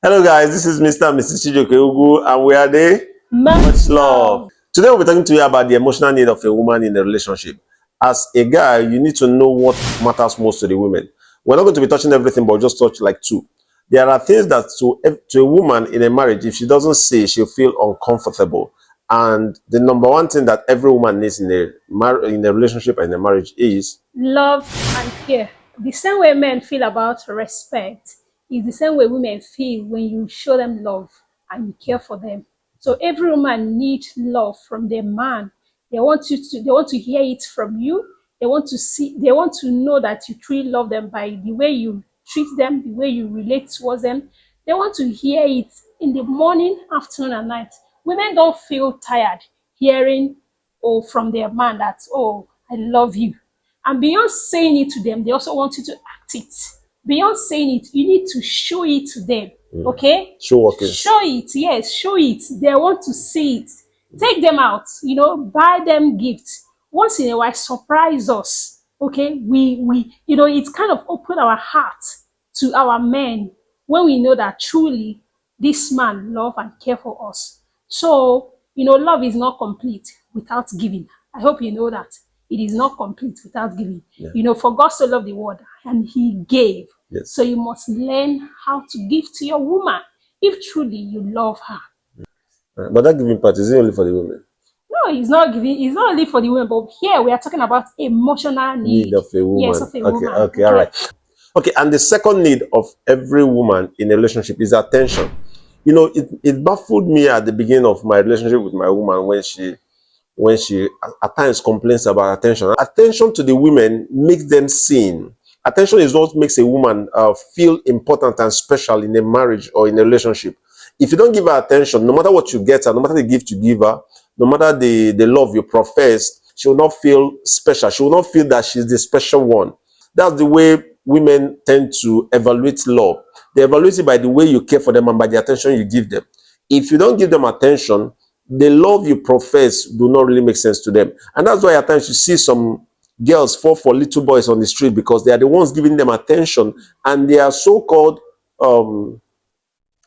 Hello guys, this is Mr. and Mrs. Chijoke Ugu, and we are the Much love. Today we'll be talking to you about the emotional need of a woman in a relationship. As a guy, you need to know what matters most to the women. We're not going to be touching everything, but we'll just touch like two. There are things that to a woman in a marriage, if she doesn't say, she'll feel uncomfortable. And the number one thing that every woman needs in a relationship and a marriage is Love and care. The same way men feel about respect is the same way women feel when you show them love and you care for them. So every woman needs love from their man. They want to hear it from you. They want to know that you truly love them by the way you treat them, the way you relate towards them. They want to hear it in the morning, afternoon, and night. Women don't feel tired hearing from their man that, oh, I love you. And beyond saying it to them, they also want you to act it. Beyond saying it, you need to show it to them. Okay? show working. Show it, yes, show it. They want to see it. Take them out, buy them gifts. Once in a while, surprise us. Okay? It's kind of open our heart to our men when we know that truly this man love and care for us. So, love is not complete without giving. I hope you know that. It is not complete without giving. Yeah. For God so loved the world and he gave. Yes. So you must learn how to give to your woman if truly you love her. But that giving part is only for the women. No, it's not giving. It's not only for the women, but here we are talking about emotional need Of a woman. Yes, of a woman. Okay, all right. Okay, and the second need of every woman in a relationship is attention. It baffled me at the beginning of my relationship with my woman when she at times complains about attention. Attention to the women makes them seen. Attention is what makes a woman feel important and special in a marriage or in a relationship. If you don't give her attention, no matter what you get her, no matter the gift you give her, no matter the love you profess, she will not feel special. She will not feel that she's the special one. That's the way women tend to evaluate love. They evaluate it by the way you care for them and by the attention you give them. If you don't give them attention, the love you profess do not really make sense to them. And that's why at times you see some girls fall for little boys on the street because they are the ones giving them attention, and their so-called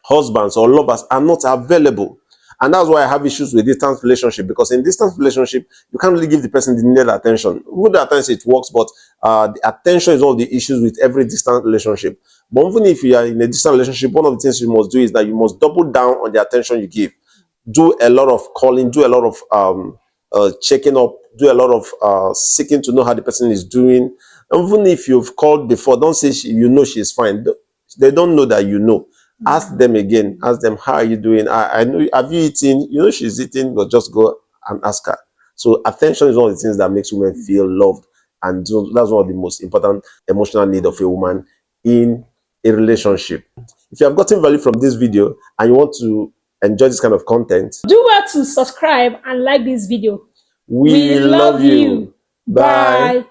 husbands or lovers are not available. And that's why I have issues with distance relationship, because in distance relationship, you can't really give the person the needed attention. Good at times it works, but the attention is one of the issues with every distant relationship. But even if you are in a distant relationship, one of the things you must do is that you must double down on the attention you give. Do a lot of calling, do a lot of checking up, do a lot of seeking to know how the person is doing. Even if you've called before, don't say she's fine. They don't know that you know. Ask them again. Ask them, how are you doing? I know, have you eaten? She's eating, but just go and ask her. So attention is one of the things that makes women feel loved, and that's one of the most important emotional need of a woman in a relationship. If you have gotten value from this video and you want to enjoy this kind of content, do well to subscribe and like this video. We love you. Bye. Bye.